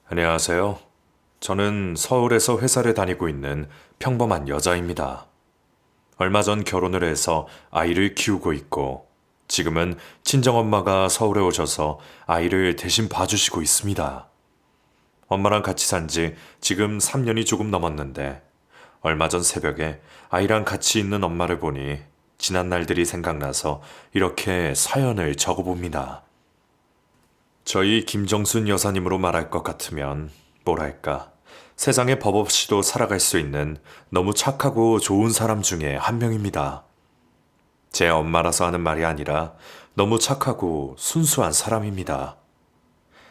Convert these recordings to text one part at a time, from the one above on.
안녕하세요. 저는 서울에서 회사를 다니고 있는 평범한 여자입니다. 얼마 전 결혼을 해서 아이를 키우고 있고, 지금은 친정엄마가 서울에 오셔서 아이를 대신 봐주시고 있습니다. 엄마랑 같이 산지 지금 3년이 조금 넘었는데, 얼마 전 새벽에 아이랑 같이 있는 엄마를 보니 지난 날들이 생각나서 이렇게 사연을 적어봅니다. 저희 김정순 여사님으로 말할 것 같으면 뭐랄까 세상에 법 없이도 살아갈 수 있는 너무 착하고 좋은 사람 중에 한 명입니다. 제 엄마라서 하는 말이 아니라 너무 착하고 순수한 사람입니다.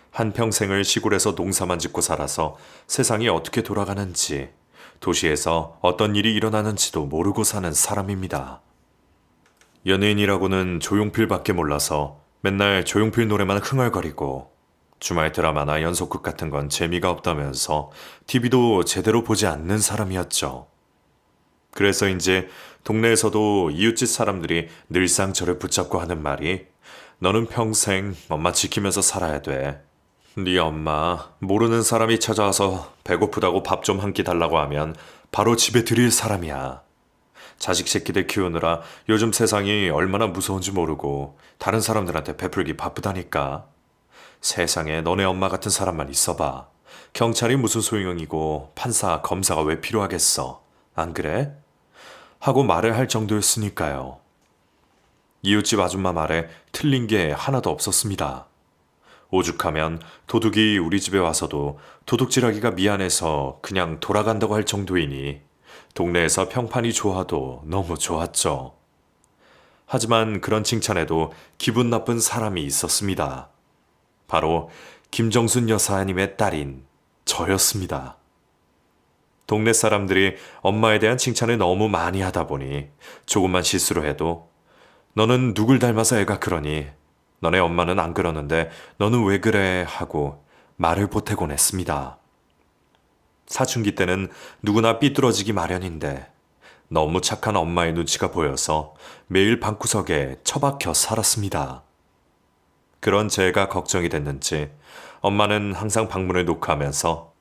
한평생을 시골에서 농사만 짓고 살아서 세상이 어떻게 돌아가는지, 도시에서 어떤 일이 일어나는지도 모르고 사는 사람입니다. 연예인이라고는 조용필밖에 몰라서 맨날 조용필 노래만 흥얼거리고, 주말 드라마나 연속극 같은 건 재미가 없다면서 TV도 제대로 보지 않는 사람이었죠. 그래서 이제 동네에서도 이웃집 사람들이 늘상 저를 붙잡고 하는 말이, 너는 평생 엄마 지키면서 살아야 돼. 네 엄마 모르는 사람이 찾아와서 배고프다고 밥 좀 한 끼 달라고 하면 바로 집에 들일 사람이야. 자식 새끼들 키우느라 요즘 세상이 얼마나 무서운지 모르고 다른 사람들한테 베풀기 바쁘다니까. 세상에 너네 엄마 같은 사람만 있어봐. 경찰이 무슨 소용이고 판사, 검사가 왜 필요하겠어. 안 그래? 하고 말을 할 정도였으니까요. 이웃집 아줌마 말에 틀린 게 하나도 없었습니다. 오죽하면 도둑이 우리 집에 와서도 도둑질하기가 미안해서 그냥 돌아간다고 할 정도이니 동네에서 평판이 좋아도 너무 좋았죠. 하지만 그런 칭찬에도 기분 나쁜 사람이 있었습니다. 바로 김정순 여사님의 딸인 저였습니다. 동네 사람들이 엄마에 대한 칭찬을 너무 많이 하다 보니 조금만 실수로 해도 너는 누굴 닮아서 애가 그러니, 너네 엄마는 안 그러는데 너는 왜 그래 하고 말을 보태곤 했습니다. 사춘기 때는 누구나 삐뚤어지기 마련인데 너무 착한 엄마의 눈치가 보여서 매일 방구석에 처박혀 살았습니다. 그런 제가 걱정이 됐는지 엄마는 항상 방문을 노크하면서,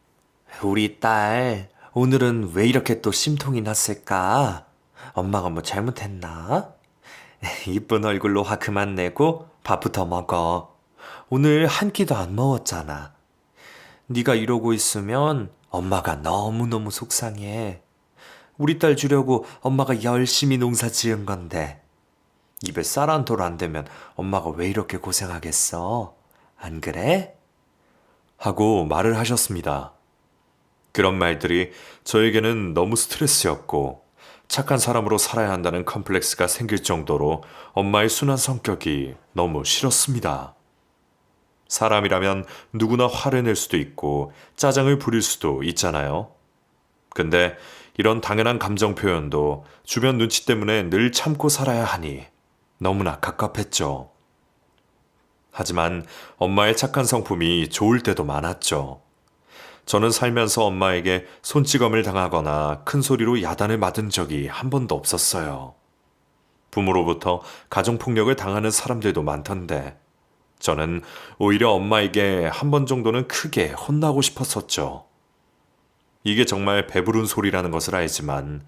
우리 딸, 오늘은 왜 이렇게 또 심통이 났을까? 엄마가 뭐 잘못했나? 이쁜 얼굴로 화 그만 내고 밥부터 먹어. 오늘 한 끼도 안 먹었잖아. 네가 이러고 있으면 엄마가 너무너무 속상해. 우리 딸 주려고 엄마가 열심히 농사 지은 건데. 입에 쌀 한 돌 안 되면 엄마가 왜 이렇게 고생하겠어? 안 그래? 하고 말을 하셨습니다. 그런 말들이 저에게는 너무 스트레스였고, 착한 사람으로 살아야 한다는 컴플렉스가 생길 정도로 엄마의 순한 성격이 너무 싫었습니다. 사람이라면 누구나 화를 낼 수도 있고 짜증을 부릴 수도 있잖아요. 근데 이런 당연한 감정 표현도 주변 눈치 때문에 늘 참고 살아야 하니 너무나 갑갑했죠. 하지만 엄마의 착한 성품이 좋을 때도 많았죠. 저는 살면서 엄마에게 손찌검을 당하거나 큰 소리로 야단을 맞은 적이 한 번도 없었어요. 부모로부터 가정폭력을 당하는 사람들도 많던데, 저는 오히려 엄마에게 한 번 정도는 크게 혼나고 싶었었죠. 이게 정말 배부른 소리라는 것을 알지만,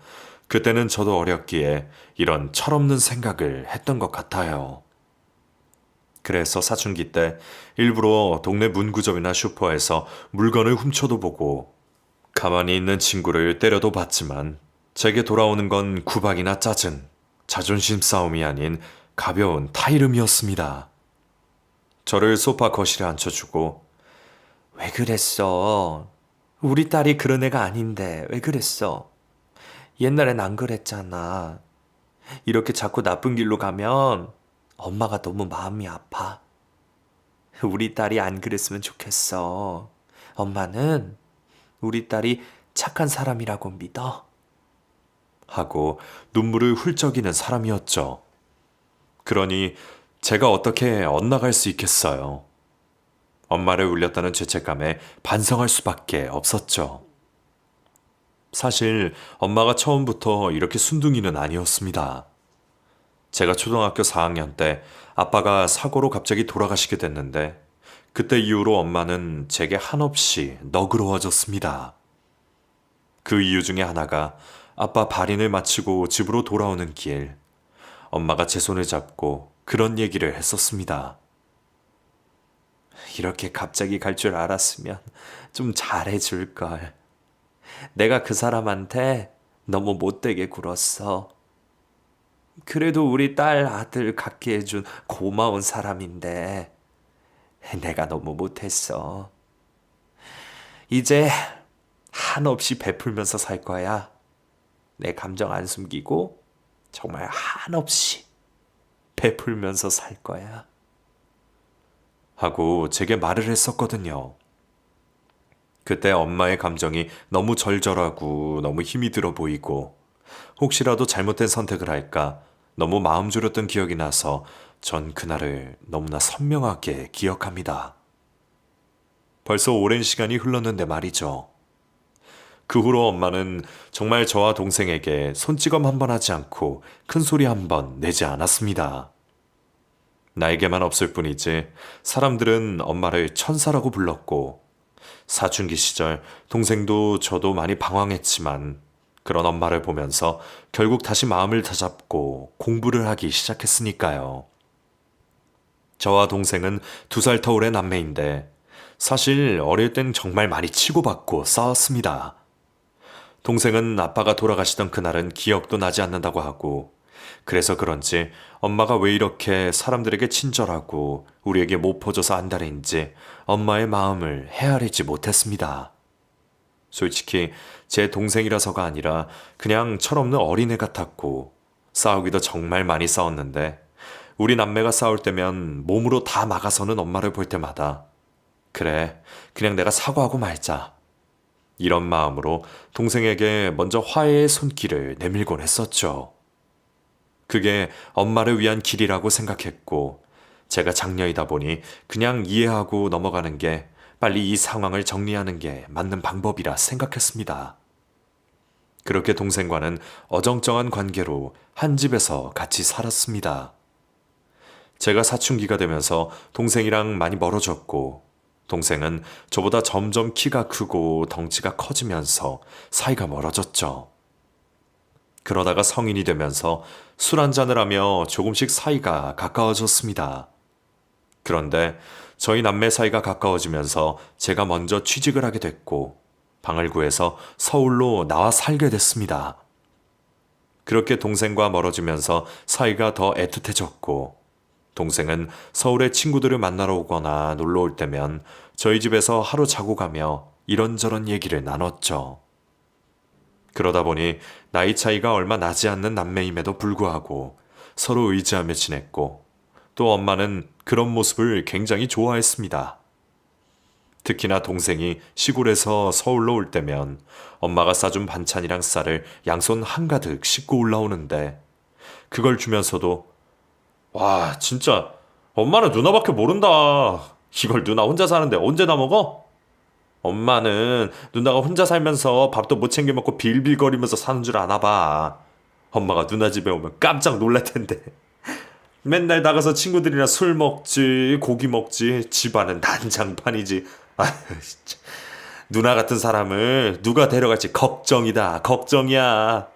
그때는 저도 어렸기에 이런 철없는 생각을 했던 것 같아요. 그래서 사춘기 때 일부러 동네 문구점이나 슈퍼에서 물건을 훔쳐도 보고, 가만히 있는 친구를 때려도 봤지만 제게 돌아오는 건 구박이나 짜증, 자존심 싸움이 아닌 가벼운 타이름이었습니다. 저를 소파 거실에 앉혀주고, 왜 그랬어? 우리 딸이 그런 애가 아닌데 왜 그랬어? 옛날엔 안 그랬잖아. 이렇게 자꾸 나쁜 길로 가면 엄마가 너무 마음이 아파. 우리 딸이 안 그랬으면 좋겠어. 엄마는 우리 딸이 착한 사람이라고 믿어. 하고 눈물을 훌쩍이는 사람이었죠. 그러니 제가 어떻게 엇나갈 수 있겠어요. 엄마를 울렸다는 죄책감에 반성할 수밖에 없었죠. 사실 엄마가 처음부터 이렇게 순둥이는 아니었습니다. 제가 초등학교 4학년 때 아빠가 사고로 갑자기 돌아가시게 됐는데, 그때 이후로 엄마는 제게 한없이 너그러워졌습니다. 그 이유 중에 하나가 아빠 발인을 마치고 집으로 돌아오는 길, 엄마가 제 손을 잡고 그런 얘기를 했었습니다. 이렇게 갑자기 갈 줄 알았으면 좀 잘해줄 걸. 내가 그 사람한테 너무 못되게 굴었어. 그래도 우리 딸 아들 갖게 해준 고마운 사람인데 내가 너무 못했어. 이제 한없이 베풀면서 살 거야. 내 감정 안 숨기고 정말 한없이 베풀면서 살 거야. 하고 제게 말을 했었거든요. 그때 엄마의 감정이 너무 절절하고 너무 힘이 들어 보이고 혹시라도 잘못된 선택을 할까 너무 마음 졸였던 기억이 나서 전 그날을 너무나 선명하게 기억합니다. 벌써 오랜 시간이 흘렀는데 말이죠. 그 후로 엄마는 정말 저와 동생에게 손찌검 한 번 하지 않고 큰 소리 한 번 내지 않았습니다. 나에게만 없을 뿐이지 사람들은 엄마를 천사라고 불렀고 사춘기 시절 동생도 저도 많이 방황했지만 그런 엄마를 보면서 결국 다시 마음을 다잡고 공부를 하기 시작했으니까요. 저와 동생은 2살 터울의 남매인데 사실 어릴 땐 정말 많이 치고받고 싸웠습니다. 동생은 아빠가 돌아가시던 그날은 기억도 나지 않는다고 하고 그래서 그런지 엄마가 왜 이렇게 사람들에게 친절하고 우리에게 못 퍼줘서 안달인지 엄마의 마음을 헤아리지 못했습니다. 솔직히 제 동생이라서가 아니라 그냥 철없는 어린애 같았고 싸우기도 정말 많이 싸웠는데 우리 남매가 싸울 때면 몸으로 다 막아서는 엄마를 볼 때마다 그래, 그냥 내가 사과하고 말자. 이런 마음으로 동생에게 먼저 화해의 손길을 내밀곤 했었죠. 그게 엄마를 위한 길이라고 생각했고 제가 장녀이다 보니 그냥 이해하고 넘어가는 게 빨리 이 상황을 정리하는 게 맞는 방법이라 생각했습니다. 그렇게 동생과는 어정쩡한 관계로 한 집에서 같이 살았습니다. 제가 사춘기가 되면서 동생이랑 많이 멀어졌고 동생은 저보다 점점 키가 크고 덩치가 커지면서 사이가 멀어졌죠. 그러다가 성인이 되면서 술 한잔을 하며 조금씩 사이가 가까워졌습니다. 그런데 저희 남매 사이가 가까워지면서 제가 먼저 취직을 하게 됐고 방을 구해서 서울로 나와 살게 됐습니다. 그렇게 동생과 멀어지면서 사이가 더 애틋해졌고 동생은 서울에 친구들을 만나러 오거나 놀러 올 때면 저희 집에서 하루 자고 가며 이런저런 얘기를 나눴죠. 그러다 보니 나이 차이가 얼마 나지 않는 남매임에도 불구하고 서로 의지하며 지냈고 또 엄마는 그런 모습을 굉장히 좋아했습니다. 특히나 동생이 시골에서 서울로 올 때면 엄마가 싸준 반찬이랑 쌀을 양손 한가득 싣고 올라오는데 그걸 주면서도 와 진짜 엄마는 누나밖에 모른다. 이걸 누나 혼자 사는데 언제 다 먹어? 엄마는 누나가 혼자 살면서 밥도 못 챙겨 먹고 빌빌거리면서 사는 줄 아나 봐. 엄마가 누나 집에 오면 깜짝 놀랄 텐데. 맨날 나가서 친구들이랑 술 먹지, 고기 먹지, 집안은 난장판이지. 아휴, 진짜. 누나 같은 사람을 누가 데려갈지 걱정이다, 걱정이야.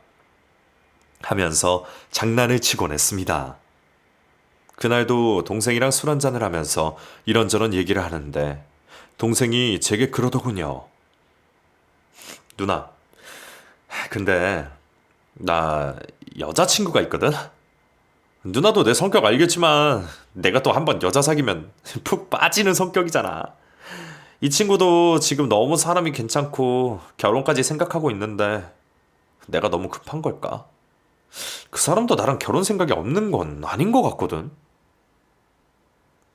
하면서 장난을 치곤 했습니다. 그날도 동생이랑 술 한잔을 하면서 이런저런 얘기를 하는데 동생이 제게 그러더군요. 누나, 근데 나 여자친구가 있거든? 누나도 내 성격 알겠지만 내가 또 한번 여자 사귀면 푹 빠지는 성격이잖아. 이 친구도 지금 너무 사람이 괜찮고 결혼까지 생각하고 있는데 내가 너무 급한 걸까? 그 사람도 나랑 결혼 생각이 없는 건 아닌 것 같거든.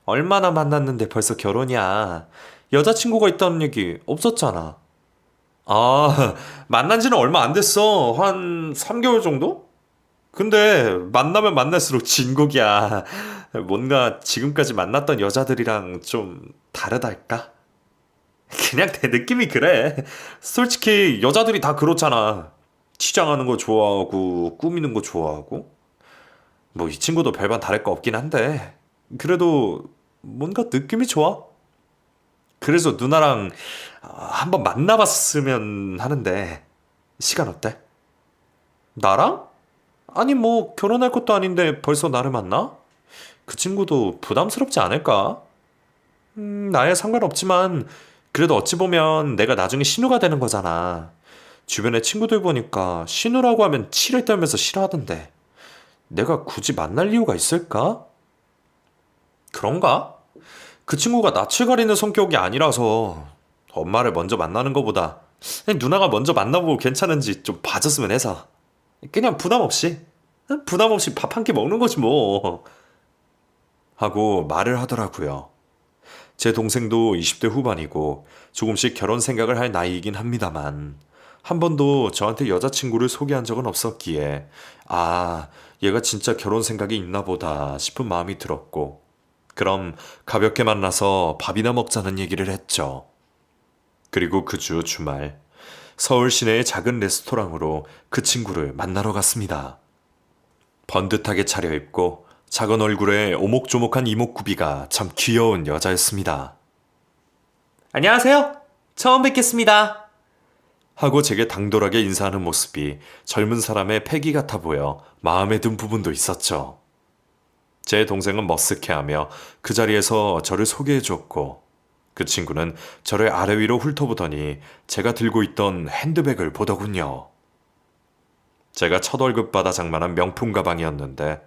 얼마나 만났는데 벌써 결혼이야. 여자친구가 있다는 얘기 없었잖아. 아, 만난 지는 얼마 안 됐어. 한 3개월 정도? 근데 만나면 만날수록 진국이야. 뭔가 지금까지 만났던 여자들이랑 좀 다르달까? 그냥 내 느낌이 그래. 솔직히 여자들이 다 그렇잖아. 치장하는 거 좋아하고 꾸미는 거 좋아하고. 뭐 이 친구도 별반 다를 거 없긴 한데 그래도 뭔가 느낌이 좋아. 그래서 누나랑 한번 만나봤으면 하는데 시간 어때? 나랑? 아니 뭐 결혼할 것도 아닌데 벌써 나를 만나? 그 친구도 부담스럽지 않을까? 나야 상관없지만 그래도 어찌 보면 내가 나중에 신우가 되는 거잖아. 주변에 친구들 보니까 신우라고 하면 치를 떨면서 싫어하던데 내가 굳이 만날 이유가 있을까? 그런가? 그 친구가 낯을 가리는 성격이 아니라서 엄마를 먼저 만나는 것보다 그냥 누나가 먼저 만나보고 괜찮은지 좀 봐줬으면 해서 그냥 부담 없이 밥 한 끼 먹는 거지 뭐 하고 말을 하더라고요. 제 동생도 20대 후반이고 조금씩 결혼 생각을 할 나이이긴 합니다만 한 번도 저한테 여자친구를 소개한 적은 없었기에 아, 얘가 진짜 결혼 생각이 있나 보다 싶은 마음이 들었고 그럼 가볍게 만나서 밥이나 먹자는 얘기를 했죠. 그리고 그 주 주말 서울 시내의 작은 레스토랑으로 그 친구를 만나러 갔습니다. 번듯하게 차려입고 작은 얼굴에 오목조목한 이목구비가 참 귀여운 여자였습니다. 안녕하세요. 처음 뵙겠습니다. 하고 제게 당돌하게 인사하는 모습이 젊은 사람의 패기 같아 보여 마음에 든 부분도 있었죠. 제 동생은 머쓱해하며 그 자리에서 저를 소개해 줬고 그 친구는 저를 아래 위로 훑어보더니 제가 들고 있던 핸드백을 보더군요. 제가 첫 월급 받아 장만한 명품 가방이었는데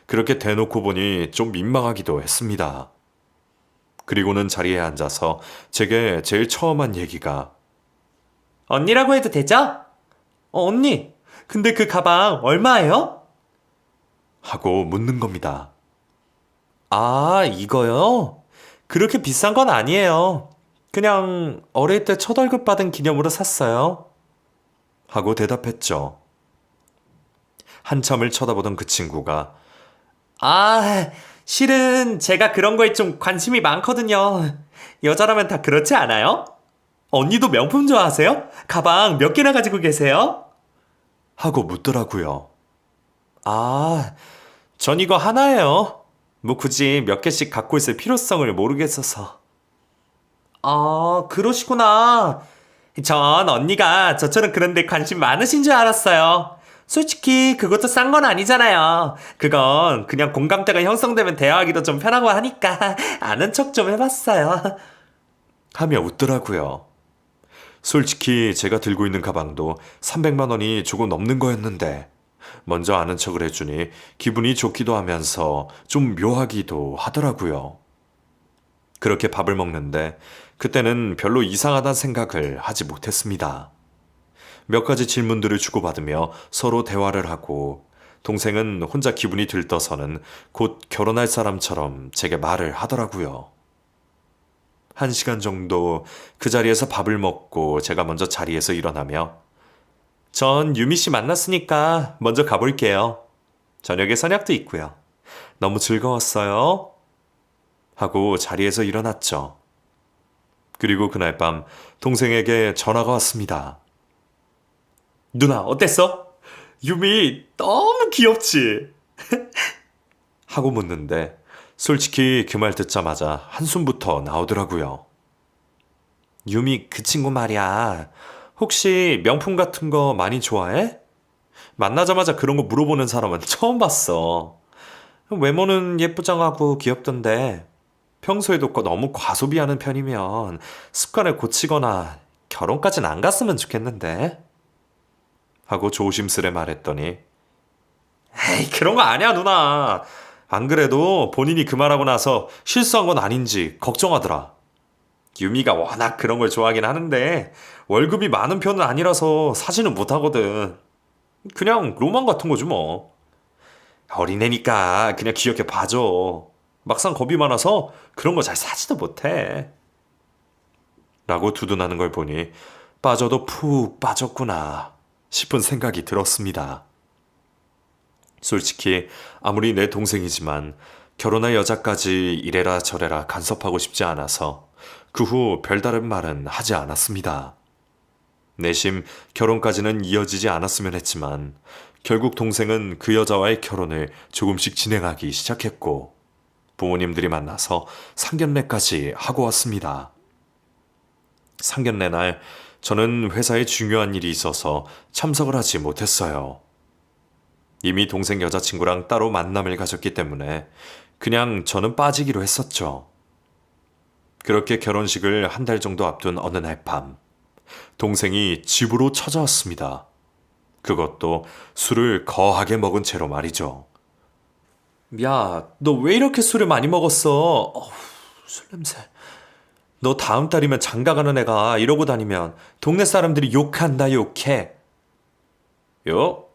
그렇게 대놓고 보니 좀 민망하기도 했습니다. 그리고는 자리에 앉아서 제게 제일 처음 한 얘기가 언니라고 해도 되죠? 언니. 근데 그 가방 얼마예요? 하고 묻는 겁니다. 아, 이거요? 그렇게 비싼 건 아니에요. 그냥 어릴 때 첫 월급 받은 기념으로 샀어요. 하고 대답했죠. 한참을 쳐다보던 그 친구가 아, 실은 제가 그런 거에 좀 관심이 많거든요. 여자라면 다 그렇지 않아요? 언니도 명품 좋아하세요? 가방 몇 개나 가지고 계세요? 하고 묻더라고요. 아, 전 이거 하나예요. 뭐 굳이 몇 개씩 갖고 있을 필요성을 모르겠어서. 아, 그러시구나. 전 언니가 저처럼 그런데 관심 많으신 줄 알았어요. 솔직히 그것도 싼 건 아니잖아요. 그건 그냥 공감대가 형성되면 대화하기도 좀 편하고 하니까 아는 척 좀 해봤어요. 하며 웃더라고요. 솔직히 제가 들고 있는 가방도 300만 원이 조금 넘는 거였는데 먼저 아는 척을 해주니 기분이 좋기도 하면서 좀 묘하기도 하더라고요. 그렇게 밥을 먹는데 그때는 별로 이상하다는 생각을 하지 못했습니다. 몇 가지 질문들을 주고받으며 서로 대화를 하고 동생은 혼자 기분이 들떠서는 곧 결혼할 사람처럼 제게 말을 하더라고요. 1시간 정도 그 자리에서 밥을 먹고 제가 먼저 자리에서 일어나며 전 유미 씨 만났으니까 먼저 가볼게요. 저녁에 선약도 있고요. 너무 즐거웠어요. 하고 자리에서 일어났죠. 그리고 그날 밤 동생에게 전화가 왔습니다. 누나, 어땠어? 유미 너무 귀엽지? 하고 묻는데 솔직히 그 말 듣자마자 한숨부터 나오더라고요. 유미 그 친구 말이야. 혹시 명품 같은 거 많이 좋아해? 만나자마자 그런 거 물어보는 사람은 처음 봤어. 외모는 예쁘장하고 귀엽던데 평소에도 너무 과소비하는 편이면 습관을 고치거나 결혼까진 안 갔으면 좋겠는데. 하고 조심스레 말했더니 에이, 그런 거 아니야, 누나. 안 그래도 본인이 그 말하고 나서 실수한 건 아닌지 걱정하더라. 유미가 워낙 그런 걸 좋아하긴 하는데 월급이 많은 편은 아니라서 사지는 못하거든. 그냥 로망 같은 거지 뭐. 어린애니까 그냥 귀엽게 봐줘. 막상 겁이 많아서 그런 거 잘 사지도 못해. 라고 두둔하는 걸 보니 빠져도 푹 빠졌구나 싶은 생각이 들었습니다. 솔직히 아무리 내 동생이지만 결혼할 여자까지 이래라 저래라 간섭하고 싶지 않아서 그 후 별다른 말은 하지 않았습니다. 내심 결혼까지는 이어지지 않았으면 했지만 결국 동생은 그 여자와의 결혼을 조금씩 진행하기 시작했고 부모님들이 만나서 상견례까지 하고 왔습니다. 상견례 날 저는 회사에 중요한 일이 있어서 참석을 하지 못했어요. 이미 동생 여자친구랑 따로 만남을 가졌기 때문에 그냥 저는 빠지기로 했었죠. 그렇게 결혼식을 한 달 정도 앞둔 어느 날 밤, 동생이 집으로 찾아왔습니다. 그것도 술을 거하게 먹은 채로 말이죠. 야, 너 왜 이렇게 술을 많이 먹었어? 술 냄새. 너 다음 달이면 장가 가는 애가 이러고 다니면 동네 사람들이 욕한다, 욕해. 욕?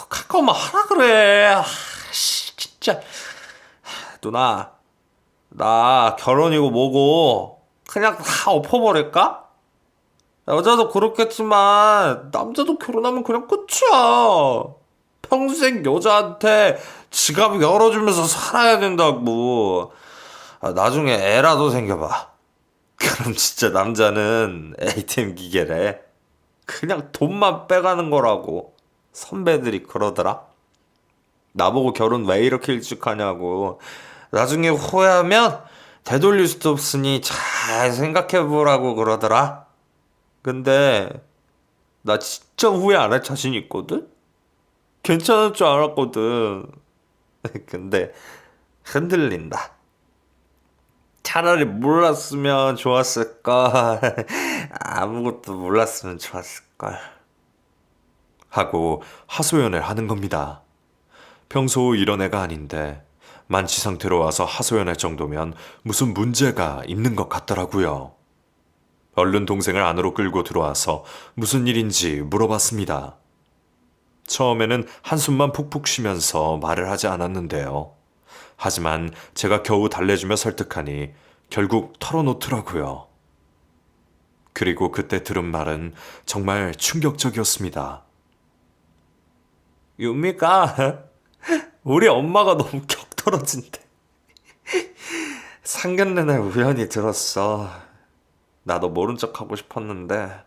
가까우면 하라 그래. 진짜. 누나, 나 결혼이고 뭐고 그냥 다 엎어버릴까? 여자도 그렇겠지만 남자도 결혼하면 그냥 끝이야. 평생 여자한테 지갑 열어주면서 살아야 된다고. 나중에 애라도 생겨봐. 그럼 진짜 남자는 ATM 기계래. 그냥 돈만 빼가는 거라고. 선배들이 그러더라. 나보고 결혼 왜 이렇게 일찍 하냐고. 나중에 후회하면 되돌릴 수도 없으니 잘 생각해보라고 그러더라. 근데 나 진짜 후회 안 할 자신 있거든? 괜찮을 줄 알았거든. 근데 흔들린다. 차라리 몰랐으면 좋았을걸. 아무것도 몰랐으면 좋았을걸. 하고 하소연을 하는 겁니다. 평소 이런 애가 아닌데 만취 상태로 와서 하소연할 정도면 무슨 문제가 있는 것 같더라고요. 얼른 동생을 안으로 끌고 들어와서 무슨 일인지 물어봤습니다. 처음에는 한숨만 푹푹 쉬면서 말을 하지 않았는데요. 하지만 제가 겨우 달래주며 설득하니 결국 털어놓더라고요. 그리고 그때 들은 말은 정말 충격적이었습니다. 유미가 우리 엄마가 너무 격떨어진대. 상견례 날 우연히 들었어. 나도 모른 척 하고 싶었는데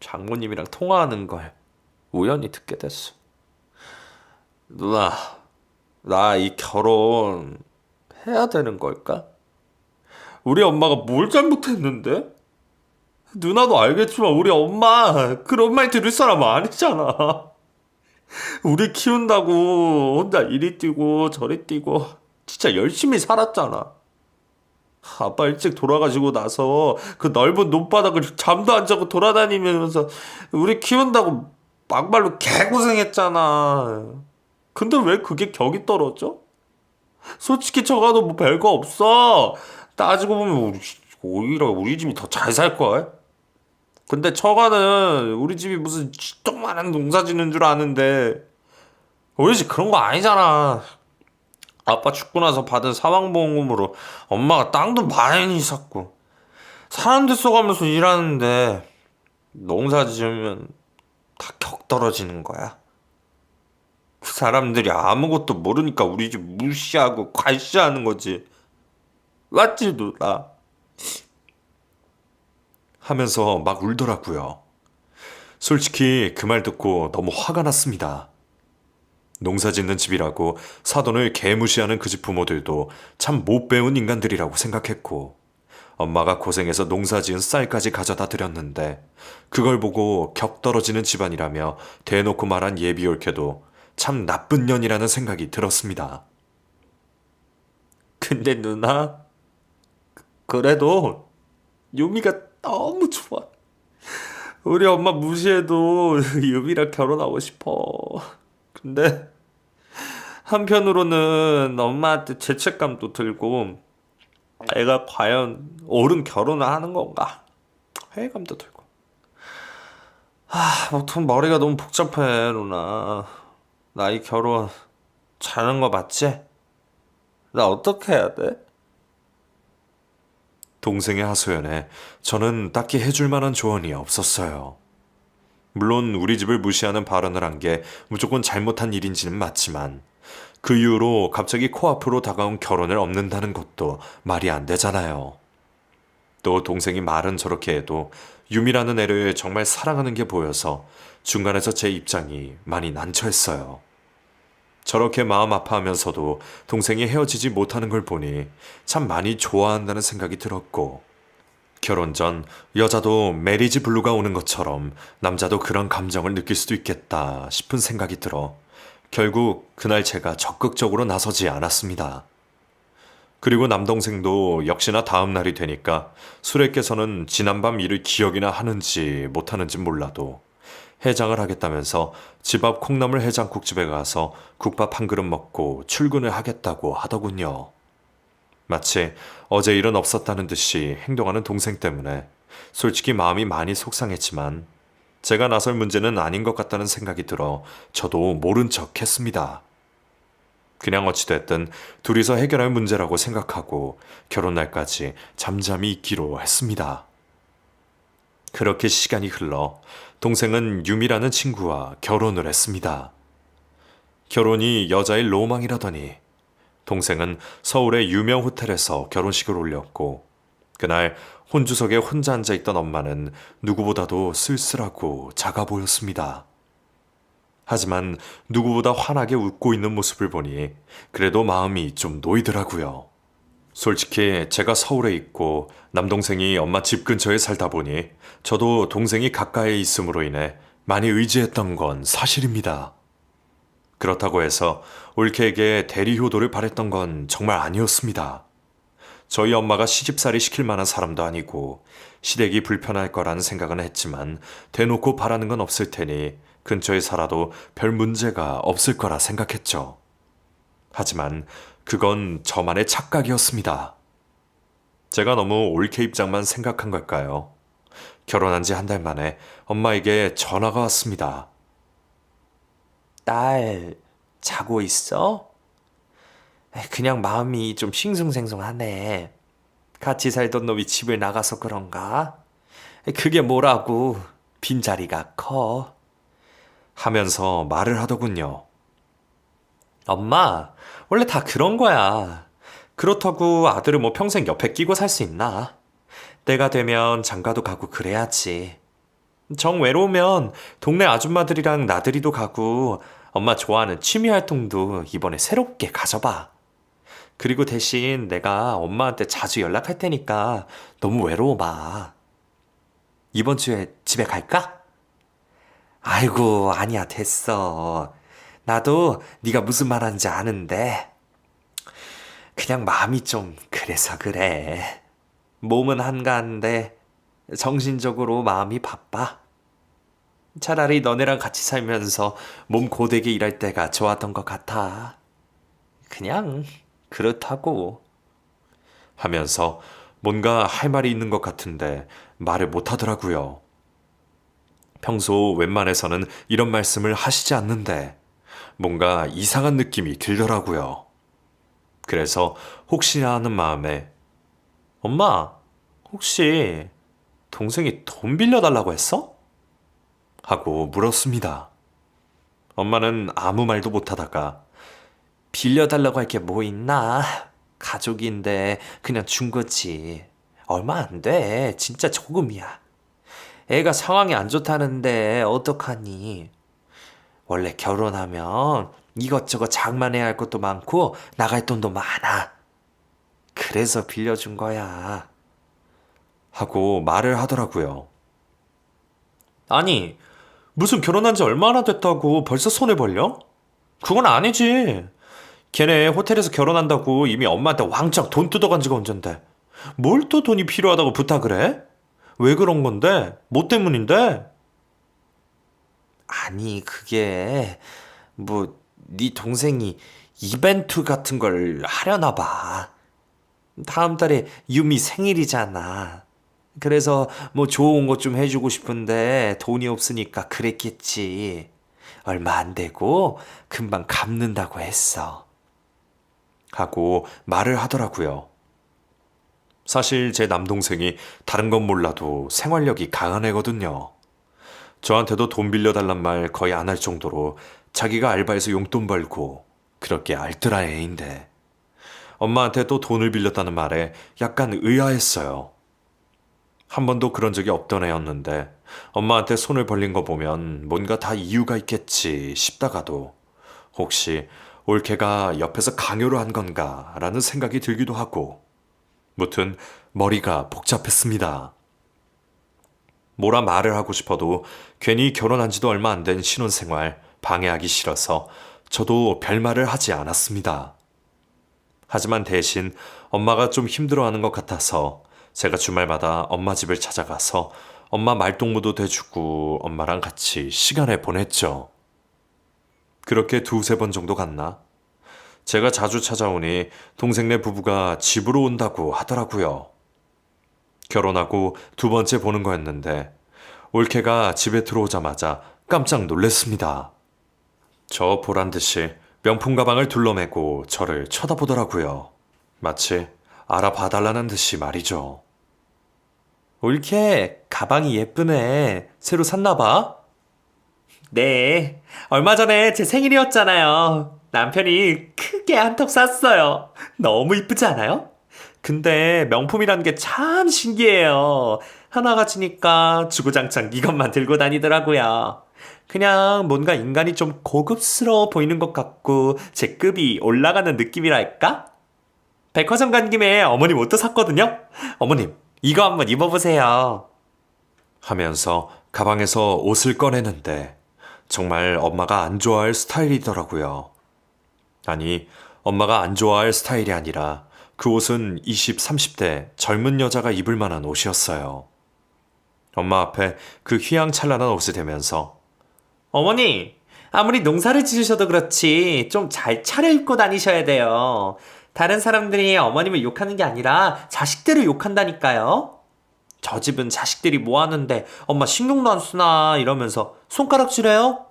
장모님이랑 통화하는 걸 우연히 듣게 됐어. 누나, 나 이 결혼 해야 되는 걸까? 우리 엄마가 뭘 잘못했는데? 누나도 알겠지만 우리 엄마 그런 말 들을 사람 아니잖아. 우리 키운다고 혼자 이리 뛰고 저리 뛰고 진짜 열심히 살았잖아. 아빠 일찍 돌아가시고 나서 그 넓은 논바닥을 잠도 안 자고 돌아다니면서 우리 키운다고 막말로 개고생했잖아. 근데 왜 그게 격이 떨어져? 솔직히 저가도 뭐 별거 없어. 따지고 보면 오히려 우리 집이 더 잘 살걸? 근데 처가는 우리 집이 무슨 조그마한 농사 짓는 줄 아는데 우리 집 그런 거 아니잖아. 아빠 죽고 나서 받은 사망보험금으로 엄마가 땅도 많이 샀고 사람들 써가면서 일하는데 농사 지으면 다 격 떨어지는 거야. 그 사람들이 아무것도 모르니까 우리 집 무시하고 괄시하는 거지. 맞지 누나? 하면서 막 울더라고요. 솔직히 그 말 듣고 너무 화가 났습니다. 농사 짓는 집이라고 사돈을 개무시하는 그 집 부모들도 참 못 배운 인간들이라고 생각했고, 엄마가 고생해서 농사 지은 쌀까지 가져다 드렸는데 그걸 보고 격 떨어지는 집안이라며 대놓고 말한 예비 올케도 참 나쁜 년이라는 생각이 들었습니다. 근데 누나, 그래도 유미가 너무 좋아. 우리 엄마 무시해도 유미랑 결혼하고 싶어. 근데 한편으로는 엄마한테 죄책감도 들고 애가 과연 옳은 결혼을 하는 건가 회의감도 들고. 보통 머리가 너무 복잡해 누나. 나 이 결혼 잘하는 거 맞지? 나 어떻게 해야 돼? 동생의 하소연에 저는 딱히 해줄 만한 조언이 없었어요. 물론 우리 집을 무시하는 발언을 한 게 무조건 잘못한 일인지는 맞지만 그 이후로 갑자기 코앞으로 다가온 결혼을 없는다는 것도 말이 안 되잖아요. 또 동생이 말은 저렇게 해도 유미라는 애를 정말 사랑하는 게 보여서 중간에서 제 입장이 많이 난처했어요. 저렇게 마음 아파하면서도 동생이 헤어지지 못하는 걸 보니 참 많이 좋아한다는 생각이 들었고, 결혼 전 여자도 메리지 블루가 오는 것처럼 남자도 그런 감정을 느낄 수도 있겠다 싶은 생각이 들어 결국 그날 제가 적극적으로 나서지 않았습니다. 그리고 남동생도 역시나 다음 날이 되니까 술에 깨서는 지난밤 일을 기억이나 하는지 못하는지 몰라도 해장을 하겠다면서 집 앞 콩나물 해장국집에 가서 국밥 한 그릇 먹고 출근을 하겠다고 하더군요. 마치 어제 일은 없었다는 듯이 행동하는 동생 때문에 솔직히 마음이 많이 속상했지만 제가 나설 문제는 아닌 것 같다는 생각이 들어 저도 모른 척 했습니다. 그냥 어찌됐든 둘이서 해결할 문제라고 생각하고 결혼날까지 잠잠히 있기로 했습니다. 그렇게 시간이 흘러 동생은 유미라는 친구와 결혼을 했습니다. 결혼이 여자의 로망이라더니 동생은 서울의 유명 호텔에서 결혼식을 올렸고 그날 혼주석에 혼자 앉아있던 엄마는 누구보다도 쓸쓸하고 작아 보였습니다. 하지만 누구보다 환하게 웃고 있는 모습을 보니 그래도 마음이 좀 놓이더라고요. 솔직히 제가 서울에 있고 남동생이 엄마 집 근처에 살다 보니 저도 동생이 가까이에 있음으로 인해 많이 의지했던 건 사실입니다. 그렇다고 해서 올케에게 대리 효도를 바랬던 건 정말 아니었습니다. 저희 엄마가 시집살이 시킬 만한 사람도 아니고 시댁이 불편할 거라는 생각은 했지만 대놓고 바라는 건 없을 테니 근처에 살아도 별 문제가 없을 거라 생각했죠. 하지만 그건 저만의 착각이었습니다. 제가 너무 올케 입장만 생각한 걸까요? 결혼한 지 한 달 만에 엄마에게 전화가 왔습니다. 딸, 자고 있어? 그냥 마음이 좀 싱숭생숭하네. 같이 살던 놈이 집을 나가서 그런가? 그게 뭐라고, 빈자리가 커. 하면서 말을 하더군요. 엄마, 원래 다 그런 거야. 그렇다고 아들을 뭐 평생 옆에 끼고 살 수 있나? 때가 되면 장가도 가고 그래야지. 정 외로우면 동네 아줌마들이랑 나들이도 가고 엄마 좋아하는 취미 활동도 이번에 새롭게 가져봐. 그리고 대신 내가 엄마한테 자주 연락할 테니까 너무 외로워 마. 이번 주에 집에 갈까? 아이고, 아니야, 됐어. 나도 네가 무슨 말 하는지 아는데 그냥 마음이 좀 그래서 그래. 몸은 한가한데 정신적으로 마음이 바빠. 차라리 너네랑 같이 살면서 몸 고되게 일할 때가 좋았던 것 같아. 그냥 그렇다고. 하면서 뭔가 할 말이 있는 것 같은데 말을 못 하더라고요. 평소 웬만해서는 이런 말씀을 하시지 않는데 뭔가 이상한 느낌이 들더라고요. 그래서 혹시나 하는 마음에 엄마, 혹시 동생이 돈 빌려달라고 했어? 하고 물었습니다. 엄마는 아무 말도 못하다가 빌려달라고 할 게 뭐 있나? 가족인데 그냥 준 거지. 얼마 안 돼. 진짜 조금이야. 애가 상황이 안 좋다는데 어떡하니? 원래 결혼하면 이것저것 장만해야 할 것도 많고 나갈 돈도 많아. 그래서 빌려준 거야. 하고 말을 하더라고요. 아니, 무슨 결혼한 지 얼마나 됐다고 벌써 손에 벌려? 그건 아니지. 걔네 호텔에서 결혼한다고 이미 엄마한테 왕창 돈 뜯어간 지가 언젠데. 뭘 또 돈이 필요하다고 부탁을 해? 왜 그런 건데? 뭐 때문인데? 아니, 그게 네 동생이 이벤트 같은 걸 하려나 봐. 다음 달에 유미 생일이잖아. 그래서 뭐 좋은 것 좀 해주고 싶은데 돈이 없으니까 그랬겠지. 얼마 안 되고 금방 갚는다고 했어. 하고 말을 하더라고요. 사실 제 남동생이 다른 건 몰라도 생활력이 강한 애거든요. 저한테도 돈 빌려달란 말 거의 안 할 정도로 자기가 알바해서 용돈 벌고 그렇게 알뜰한 애인데 엄마한테 또 돈을 빌렸다는 말에 약간 의아했어요. 한 번도 그런 적이 없던 애였는데 엄마한테 손을 벌린 거 보면 뭔가 다 이유가 있겠지 싶다가도 혹시 올케가 옆에서 강요를 한 건가 라는 생각이 들기도 하고 무튼 머리가 복잡했습니다. 뭐라 말을 하고 싶어도 괜히 결혼한 지도 얼마 안 된 신혼생활 방해하기 싫어서 저도 별말을 하지 않았습니다. 하지만 대신 엄마가 좀 힘들어하는 것 같아서 제가 주말마다 엄마 집을 찾아가서 엄마 말동무도 돼주고 엄마랑 같이 시간을 보냈죠. 그렇게 두세 번 정도 갔나? 제가 자주 찾아오니 동생네 부부가 집으로 온다고 하더라고요. 결혼하고 두 번째 보는 거였는데 올케가 집에 들어오자마자 깜짝 놀랐습니다. 저 보란 듯이 명품 가방을 둘러매고 저를 쳐다보더라고요. 마치 알아봐달라는 듯이 말이죠. 올케, 가방이 예쁘네. 새로 샀나 봐? 네, 얼마 전에 제 생일이었잖아요. 남편이 크게 한턱 샀어요. 너무 이쁘지 않아요? 근데 명품이란 게 참 신기해요. 하나가 지니까 주구장창 이것만 들고 다니더라고요. 그냥 뭔가 인간이 좀 고급스러워 보이는 것 같고 제 급이 올라가는 느낌이랄까? 백화점 간 김에 어머님 옷도 샀거든요. 어머님, 이거 한번 입어보세요. 하면서 가방에서 옷을 꺼내는데 정말 엄마가 안 좋아할 스타일이더라고요. 아니, 엄마가 안 좋아할 스타일이 아니라 그 옷은 20, 30대 젊은 여자가 입을 만한 옷이었어요. 엄마 앞에 그 휘황찬란한 옷을 대면서 어머니, 아무리 농사를 지으셔도 그렇지 좀 잘 차려입고 다니셔야 돼요. 다른 사람들이 어머님을 욕하는 게 아니라 자식들을 욕한다니까요. 저 집은 자식들이 뭐 하는데 엄마 신경도 안 쓰나 이러면서 손가락질해요?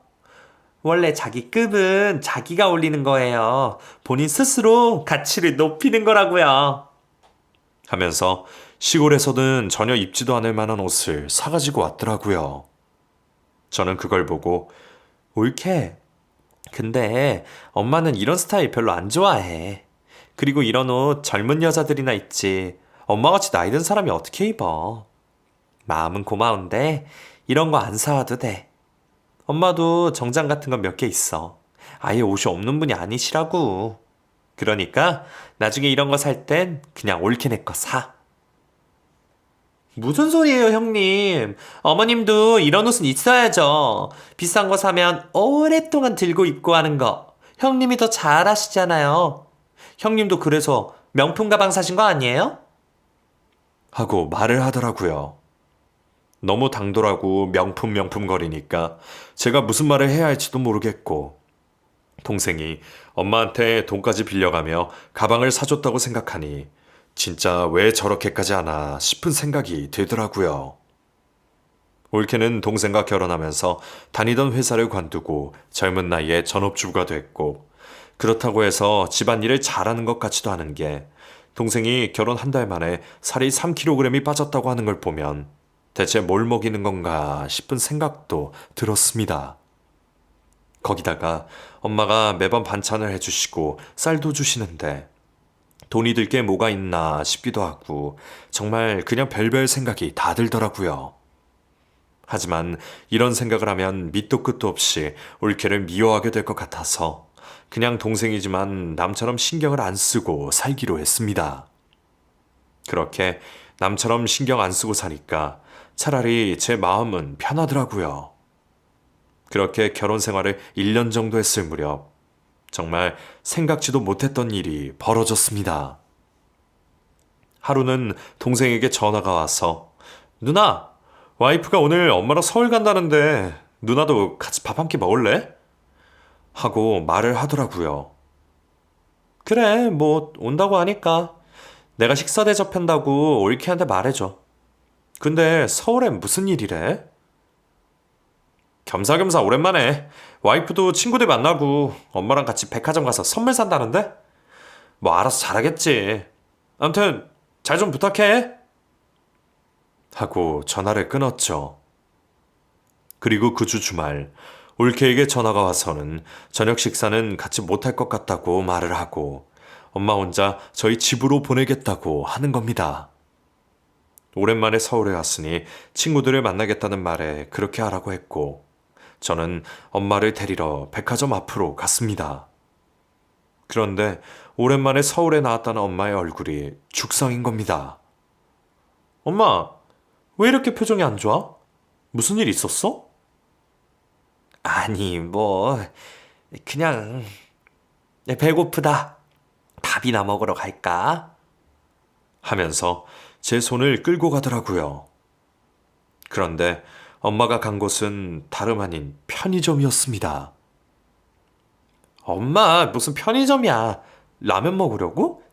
원래 자기 급은 자기가 올리는 거예요. 본인 스스로 가치를 높이는 거라고요. 하면서 시골에서는 전혀 입지도 않을 만한 옷을 사가지고 왔더라고요. 저는 그걸 보고 옳게. 근데 엄마는 이런 스타일 별로 안 좋아해. 그리고 이런 옷 젊은 여자들이나 입지. 엄마같이 나이 든 사람이 어떻게 입어? 마음은 고마운데 이런 거 안 사와도 돼. 엄마도 정장 같은 건 몇 개 있어. 아예 옷이 없는 분이 아니시라고. 그러니까 나중에 이런 거 살 땐 그냥 옳게 내 거 사. 무슨 소리예요, 형님? 어머님도 이런 옷은 있어야죠. 비싼 거 사면 오랫동안 들고 입고 하는 거. 형님이 더 잘 아시잖아요. 형님도 그래서 명품 가방 사신 거 아니에요? 하고 말을 하더라고요. 너무 당돌하고 명품 거리니까 제가 무슨 말을 해야 할지도 모르겠고 동생이 엄마한테 돈까지 빌려가며 가방을 사줬다고 생각하니 진짜 왜 저렇게까지 하나 싶은 생각이 들더라고요. 올케는 동생과 결혼하면서 다니던 회사를 관두고 젊은 나이에 전업주부가 됐고 그렇다고 해서 집안일을 잘하는 것 같지도 않은 게 동생이 결혼 한 달 만에 살이 3kg이 빠졌다고 하는 걸 보면 대체 뭘 먹이는 건가 싶은 생각도 들었습니다. 거기다가 엄마가 매번 반찬을 해주시고 쌀도 주시는데 돈이 들 게 뭐가 있나 싶기도 하고 정말 그냥 별별 생각이 다 들더라고요. 하지만 이런 생각을 하면 밑도 끝도 없이 올케를 미워하게 될 것 같아서 그냥 동생이지만 남처럼 신경을 안 쓰고 살기로 했습니다. 그렇게 남처럼 신경 안 쓰고 사니까 차라리 제 마음은 편하더라고요. 그렇게 결혼 생활을 1년 정도 했을 무렵 정말 생각지도 못했던 일이 벌어졌습니다. 하루는 동생에게 전화가 와서 누나, 와이프가 오늘 엄마랑 서울 간다는데 누나도 같이 밥 한 끼 먹을래? 하고 말을 하더라고요. 그래, 뭐 온다고 하니까 내가 식사 대접한다고 올케한테 말해줘. 근데 서울엔 무슨 일이래? 겸사겸사 오랜만에 와이프도 친구들 만나고 엄마랑 같이 백화점 가서 선물 산다는데? 뭐 알아서 잘하겠지. 암튼 잘 좀 부탁해. 하고 전화를 끊었죠. 그리고 그 주 주말 올케에게 전화가 와서는 저녁 식사는 같이 못할 것 같다고 말을 하고 엄마 혼자 저희 집으로 보내겠다고 하는 겁니다. 오랜만에 서울에 왔으니 친구들을 만나겠다는 말에 그렇게 하라고 했고 저는 엄마를 데리러 백화점 앞으로 갔습니다. 그런데 오랜만에 서울에 나왔다는 엄마의 얼굴이 죽상인 겁니다. 엄마, 왜 이렇게 표정이 안 좋아? 무슨 일 있었어? 아니, 뭐, 그냥, 배고프다. 밥이나 먹으러 갈까? 하면서 제 손을 끌고 가더라고요. 그런데 엄마가 간 곳은 다름 아닌 편의점이었습니다. 엄마, 무슨 편의점이야? 라면 먹으려고?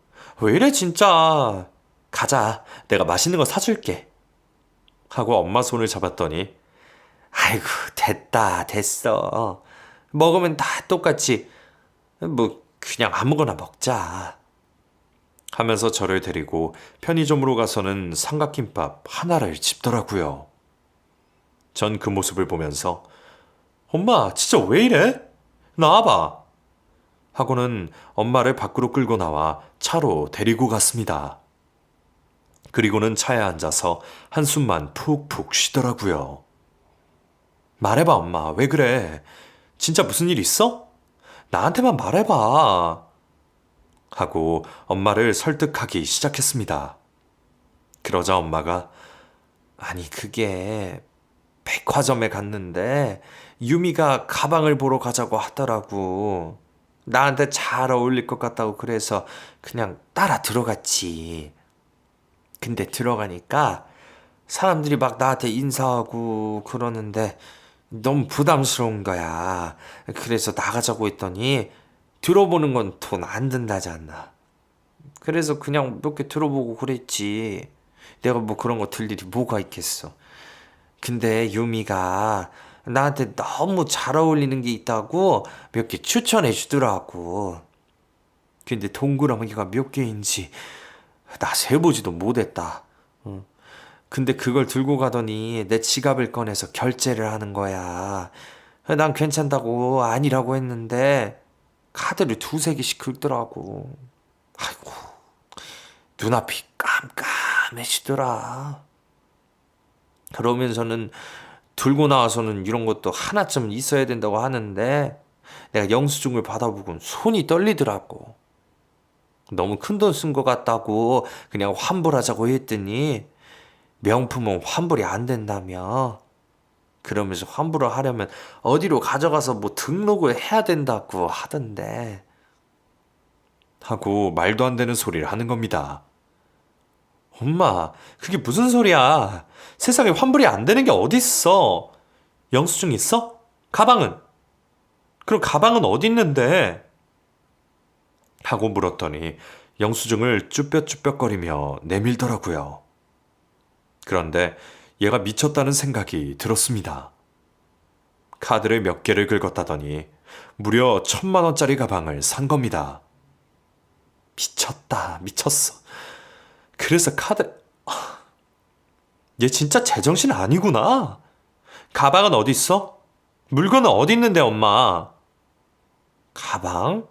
왜 이래, 진짜. 가자. 내가 맛있는 거 사줄게. 하고 엄마 손을 잡았더니, 아이고, 됐다, 됐어. 먹으면 다 똑같이, 그냥 아무거나 먹자. 하면서 저를 데리고 편의점으로 가서는 삼각김밥 하나를 집더라고요. 전 그 모습을 보면서, 엄마, 진짜 왜 이래? 나와봐. 하고는 엄마를 밖으로 끌고 나와 차로 데리고 갔습니다. 그리고는 차에 앉아서 한숨만 푹푹 쉬더라고요. 말해봐, 엄마. 왜 그래? 진짜 무슨 일 있어? 나한테만 말해봐. 하고 엄마를 설득하기 시작했습니다. 그러자 엄마가, 아니, 그게 백화점에 갔는데 유미가 가방을 보러 가자고 하더라고. 나한테 잘 어울릴 것 같다고 그래서 그냥 따라 들어갔지. 근데 들어가니까 사람들이 막 나한테 인사하고 그러는데 너무 부담스러운 거야. 그래서 나가자고 했더니 들어보는 건 돈 안 든다잖아. 그래서 그냥 몇 개 들어보고 그랬지. 내가 뭐 그런 거 들 일이 뭐가 있겠어. 근데 유미가 나한테 너무 잘 어울리는 게 있다고 몇 개 추천해 주더라고. 근데 동그라미가 몇 개인지 나 세보지도 못했다. 근데 그걸 들고 가더니 내 지갑을 꺼내서 결제를 하는 거야. 난 괜찮다고 아니라고 했는데 카드를 두세 개씩 긁더라고. 아이고, 눈앞이 깜깜해지더라. 그러면서는 들고 나와서는 이런 것도 하나쯤 있어야 된다고 하는데 내가 영수증을 받아보곤 손이 떨리더라고. 너무 큰 돈 쓴 것 같다고 그냥 환불하자고 했더니 명품은 환불이 안 된다며. 그러면서 환불을 하려면 어디로 가져가서 뭐 등록을 해야 된다고 하던데. 하고 말도 안 되는 소리를 하는 겁니다. 엄마, 그게 무슨 소리야? 세상에 환불이 안 되는 게 어딨어? 영수증 있어? 가방은? 그럼 가방은 어디 있는데? 하고 물었더니 영수증을 쭈뼛쭈뼛거리며 내밀더라고요. 그런데 얘가 미쳤다는 생각이 들었습니다. 카드를 몇 개를 긁었다더니 무려 1,000만 원짜리 가방을 산 겁니다. 미쳤다, 미쳤어. 그래서 카드... 얘 진짜 제정신 아니구나. 가방은 어디 있어? 물건은 어디 있는데, 엄마? 가방?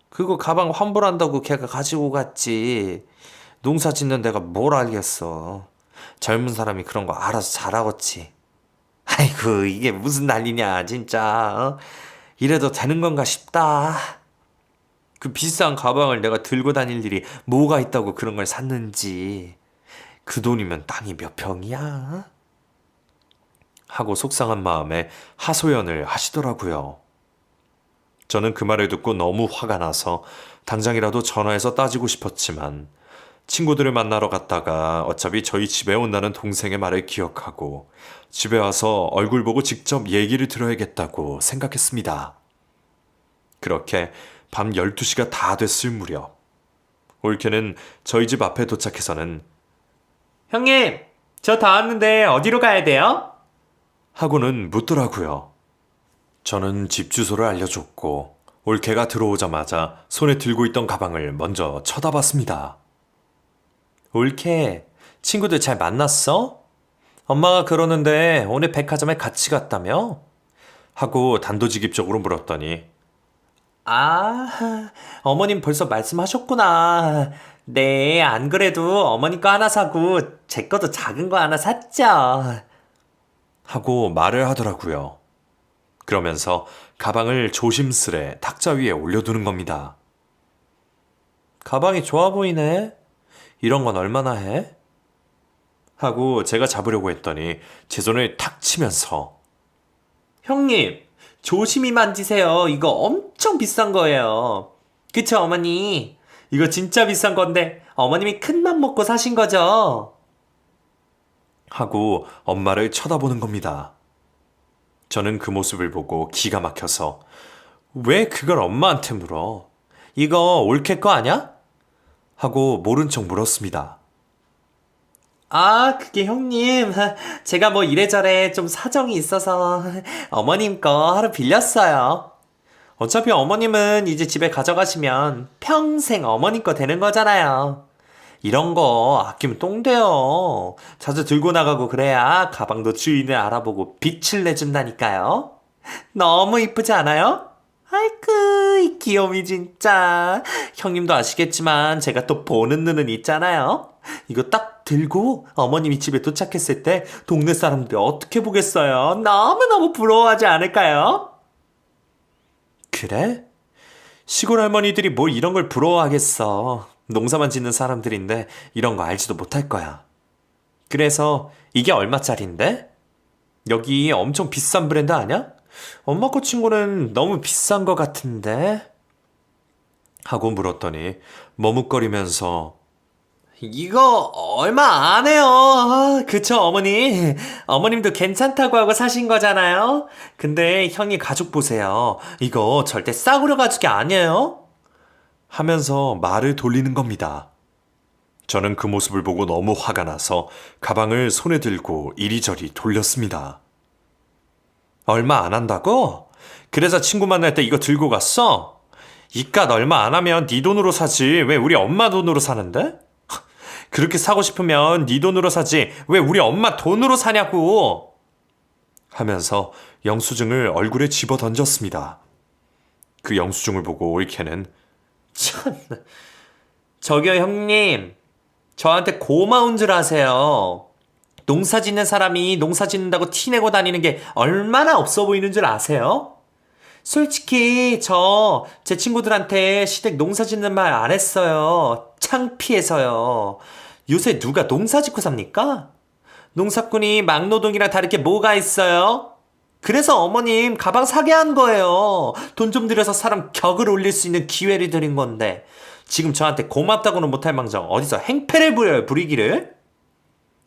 그거 가방 환불한다고 걔가 가지고 갔지. 농사 짓는 데가 뭘 알겠어. 젊은 사람이 그런 거 알아서 잘하겠지. 아이고, 이게 무슨 난리냐, 진짜. 이래도 되는 건가 싶다. 그 비싼 가방을 내가 들고 다닐 일이 뭐가 있다고 그런 걸 샀는지. 그 돈이면 땅이 몇 평이야? 하고 속상한 마음에 하소연을 하시더라고요. 저는 그 말을 듣고 너무 화가 나서 당장이라도 전화해서 따지고 싶었지만 친구들을 만나러 갔다가 어차피 저희 집에 온다는 동생의 말을 기억하고 집에 와서 얼굴 보고 직접 얘기를 들어야겠다고 생각했습니다. 그렇게 밤 12시가 다 됐을 무렵 올케는 저희 집 앞에 도착해서는 형님, 저 다 왔는데 어디로 가야 돼요? 하고는 묻더라고요. 저는 집 주소를 알려줬고 올케가 들어오자마자 손에 들고 있던 가방을 먼저 쳐다봤습니다. 올케, 친구들 잘 만났어? 엄마가 그러는데 오늘 백화점에 같이 갔다며? 하고 단도직입적으로 물었더니 아, 어머님 벌써 말씀하셨구나. 네, 안 그래도 어머니 거 하나 사고 제 것도 작은 거 하나 샀죠. 하고 말을 하더라고요. 그러면서 가방을 조심스레 탁자 위에 올려두는 겁니다. 가방이 좋아 보이네. 이런 건 얼마나 해? 하고 제가 잡으려고 했더니 제 손을 탁 치면서 형님, 조심히 만지세요. 이거 엄청 비싼 거예요. 그쵸, 어머니? 이거 진짜 비싼 건데, 어머님이 큰 맘 먹고 사신 거죠? 하고 엄마를 쳐다보는 겁니다. 저는 그 모습을 보고 기가 막혀서 왜 그걸 엄마한테 물어? 이거 올케 거 아냐? 하고 모른 척 물었습니다. 아, 그게 형님. 제가 뭐 이래저래 좀 사정이 있어서 어머님 거 하루 빌렸어요. 어차피 어머님은 이제 집에 가져가시면 평생 어머님 거 되는 거잖아요. 이런 거 아끼면 똥 돼요. 자주 들고 나가고 그래야 가방도 주인을 알아보고 빛을 내준다니까요. 너무 이쁘지 않아요? 아이쿠, 이 귀요미 진짜. 형님도 아시겠지만 제가 또 보는 눈은 있잖아요. 이거 딱 들고 어머님이 집에 도착했을 때 동네 사람들이 어떻게 보겠어요? 너무너무 부러워하지 않을까요? 그래? 시골 할머니들이 뭘 이런 걸 부러워하겠어. 농사만 짓는 사람들인데 이런 거 알지도 못할 거야. 그래서 이게 얼마짜린데? 여기 엄청 비싼 브랜드 아냐? 엄마 거 친구는 너무 비싼 거 같은데? 하고 물었더니 머뭇거리면서 이거 얼마 안 해요. 아, 그쵸, 어머니. 어머님도 괜찮다고 하고 사신 거잖아요. 근데 형이 가죽 보세요. 이거 절대 싸구려 가죽이 아니에요. 하면서 말을 돌리는 겁니다. 저는 그 모습을 보고 너무 화가 나서 가방을 손에 들고 이리저리 돌렸습니다. 얼마 안 한다고? 그래서 친구 만날 때 이거 들고 갔어? 이깟 얼마 안 하면 네 돈으로 사지 왜 우리 엄마 돈으로 사는데? 그렇게 사고 싶으면 네 돈으로 사지 왜 우리 엄마 돈으로 사냐고! 하면서 영수증을 얼굴에 집어 던졌습니다. 그 영수증을 보고 올케는 참. 저기요, 형님. 저한테 고마운 줄 아세요. 농사 짓는 사람이 농사 짓는다고 티내고 다니는 게 얼마나 없어 보이는 줄 아세요? 솔직히 제 친구들한테 시댁 농사 짓는 말 안 했어요. 창피해서요. 요새 누가 농사 짓고 삽니까? 농사꾼이 막노동이랑 다를 게 뭐가 있어요? 그래서 어머님 가방 사게 한 거예요. 돈 좀 들여서 사람 격을 올릴 수 있는 기회를 드린 건데 지금 저한테 고맙다고는 못할 망정 어디서 행패를 부려요, 부리기를?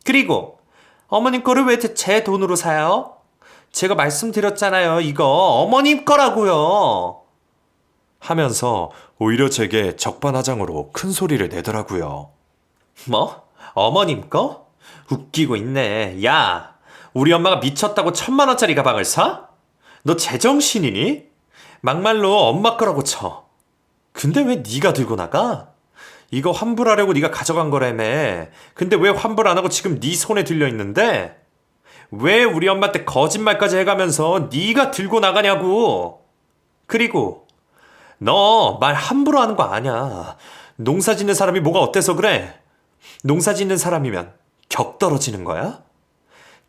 그리고 어머님 거를 왜 제 돈으로 사요? 제가 말씀드렸잖아요. 이거 어머님 거라고요. 하면서 오히려 제게 적반하장으로 큰 소리를 내더라고요. 뭐? 어머님 거? 웃기고 있네. 야, 우리 엄마가 미쳤다고 1,000만 원짜리 가방을 사? 너 제정신이니? 막말로 엄마 거라고 쳐. 근데 왜 네가 들고 나가? 이거 환불하려고 네가 가져간 거라며. 근데 왜 환불 안 하고 지금 네 손에 들려 있는데? 왜 우리 엄마한테 거짓말까지 해가면서 네가 들고 나가냐고. 그리고 너 말 함부로 하는 거 아냐. 농사 짓는 사람이 뭐가 어때서 그래? 농사 짓는 사람이면 격 떨어지는 거야?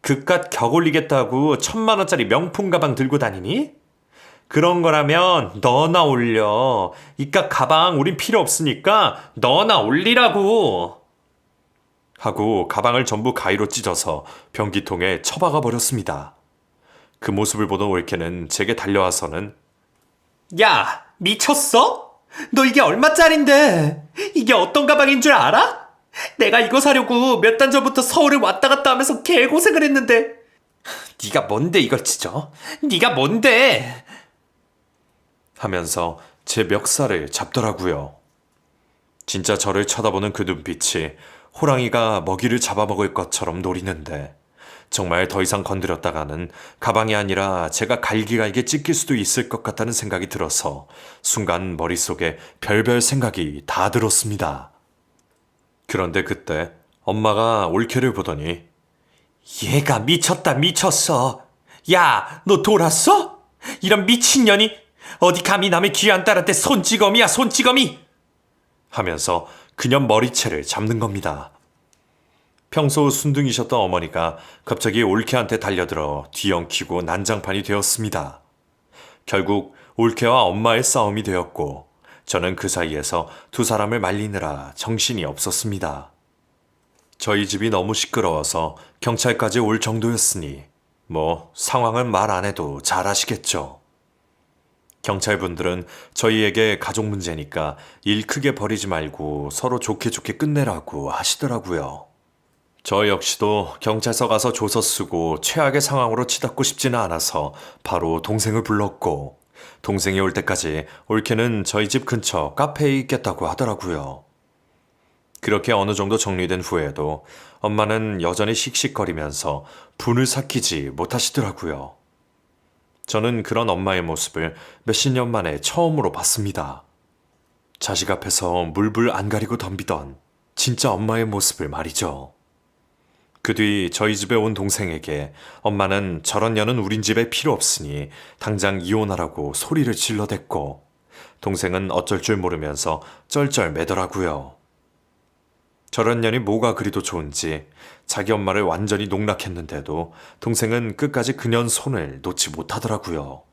그깟 격 올리겠다고 1,000만 원짜리 명품 가방 들고 다니니? 그런 거라면 너나 올려. 이깟 가방 우린 필요 없으니까 너나 올리라고. 하고 가방을 전부 가위로 찢어서 변기통에 처박아 버렸습니다. 그 모습을 보던 올케는 제게 달려와서는 야, 미쳤어? 너 이게 얼마짜린데? 이게 어떤 가방인 줄 알아? 내가 이거 사려고 몇 달 전부터 서울에 왔다 갔다 하면서 개고생을 했는데 네가 뭔데 이걸 찢어? 네가 뭔데? 하면서 제 멱살을 잡더라고요. 진짜 저를 쳐다보는 그 눈빛이 호랑이가 먹이를 잡아먹을 것처럼 노리는데 정말 더 이상 건드렸다가는 가방이 아니라 제가 갈기갈기 찢길 수도 있을 것 같다는 생각이 들어서 순간 머릿속에 별별 생각이 다 들었습니다. 그런데 그때 엄마가 올케를 보더니 얘가 미쳤다 미쳤어. 야, 너 돌았어? 이런 미친년이 어디 감히 남의 귀한 딸한테 손찌검이야 손찌검이. 하면서 그년 머리채를 잡는 겁니다. 평소 순둥이셨던 어머니가 갑자기 올케한테 달려들어 뒤엉키고 난장판이 되었습니다. 결국 올케와 엄마의 싸움이 되었고 저는 그 사이에서 두 사람을 말리느라 정신이 없었습니다. 저희 집이 너무 시끄러워서 경찰까지 올 정도였으니 뭐 상황은 말 안 해도 잘 아시겠죠. 경찰분들은 저희에게 가족 문제니까 일 크게 벌이지 말고 서로 좋게 좋게 끝내라고 하시더라고요. 저 역시도 경찰서 가서 조서 쓰고 최악의 상황으로 치닫고 싶지는 않아서 바로 동생을 불렀고, 동생이 올 때까지 올케는 저희 집 근처 카페에 있겠다고 하더라고요. 그렇게 어느 정도 정리된 후에도 엄마는 여전히 씩씩거리면서 분을 삭히지 못하시더라고요. 저는 그런 엄마의 모습을 몇십 년 만에 처음으로 봤습니다. 자식 앞에서 물불 안 가리고 덤비던 진짜 엄마의 모습을 말이죠. 그 뒤 저희 집에 온 동생에게 엄마는 저런 년은 우린 집에 필요 없으니 당장 이혼하라고 소리를 질러댔고, 동생은 어쩔 줄 모르면서 쩔쩔 매더라고요. 저런 년이 뭐가 그리도 좋은지 자기 엄마를 완전히 농락했는데도 동생은 끝까지 그년 손을 놓지 못하더라고요.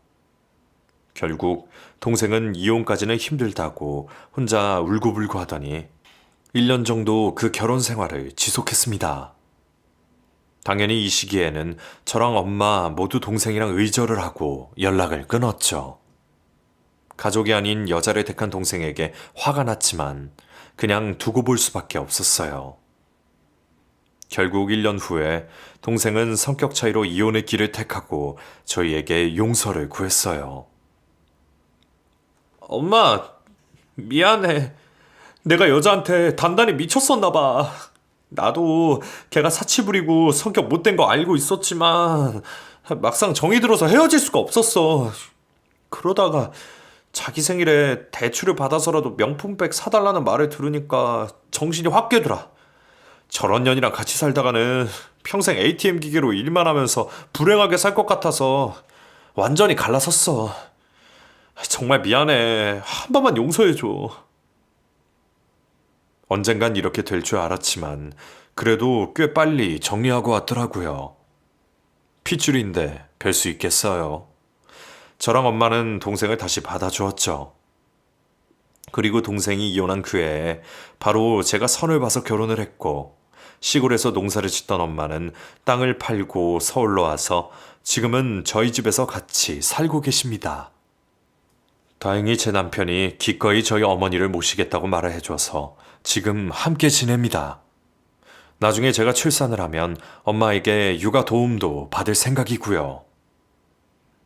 결국 동생은 이혼까지는 힘들다고 혼자 울고불고 하더니 1년 정도 그 결혼 생활을 지속했습니다. 당연히 이 시기에는 저랑 엄마 모두 동생이랑 의절을 하고 연락을 끊었죠. 가족이 아닌 여자를 택한 동생에게 화가 났지만 그냥 두고 볼 수밖에 없었어요. 결국 1년 후에 동생은 성격 차이로 이혼의 길을 택하고 저희에게 용서를 구했어요. 엄마, 미안해. 내가 여자한테 단단히 미쳤었나 봐. 나도 걔가 사치 부리고 성격 못된 거 알고 있었지만 막상 정이 들어서 헤어질 수가 없었어. 그러다가 자기 생일에 대출을 받아서라도 명품백 사달라는 말을 들으니까 정신이 확 깨더라. 저런 년이랑 같이 살다가는 평생 ATM 기계로 일만 하면서 불행하게 살 것 같아서 완전히 갈라섰어. 정말 미안해. 한 번만 용서해줘. 언젠간 이렇게 될 줄 알았지만 그래도 꽤 빨리 정리하고 왔더라고요. 핏줄인데 별 수 있겠어요. 저랑 엄마는 동생을 다시 받아주었죠. 그리고 동생이 이혼한 그 해에 바로 제가 선을 봐서 결혼을 했고, 시골에서 농사를 짓던 엄마는 땅을 팔고 서울로 와서 지금은 저희 집에서 같이 살고 계십니다. 다행히 제 남편이 기꺼이 저희 어머니를 모시겠다고 말을 해줘서 지금 함께 지냅니다. 나중에 제가 출산을 하면 엄마에게 육아 도움도 받을 생각이고요.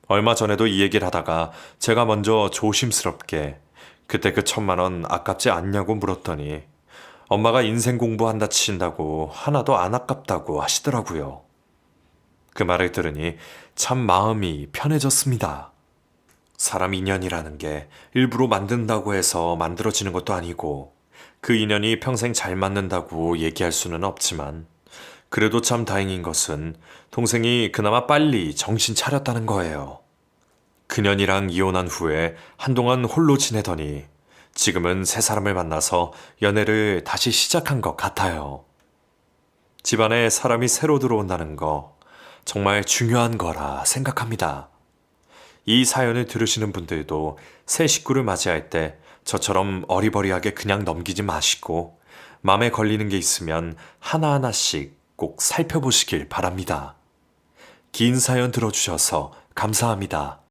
얼마 전에도 이 얘기를 하다가 제가 먼저 조심스럽게 그때 그 1,000만 원 아깝지 않냐고 물었더니 엄마가 인생 공부한다 치신다고 하나도 안 아깝다고 하시더라고요. 그 말을 들으니 참 마음이 편해졌습니다. 사람 인연이라는 게 일부러 만든다고 해서 만들어지는 것도 아니고 그 인연이 평생 잘 맞는다고 얘기할 수는 없지만, 그래도 참 다행인 것은 동생이 그나마 빨리 정신 차렸다는 거예요. 그년이랑 이혼한 후에 한동안 홀로 지내더니 지금은 새 사람을 만나서 연애를 다시 시작한 것 같아요. 집안에 사람이 새로 들어온다는 거 정말 중요한 거라 생각합니다. 이 사연을 들으시는 분들도 새 식구를 맞이할 때 저처럼 어리버리하게 그냥 넘기지 마시고 마음에 걸리는 게 있으면 하나하나씩 꼭 살펴보시길 바랍니다. 긴 사연 들어주셔서 감사합니다.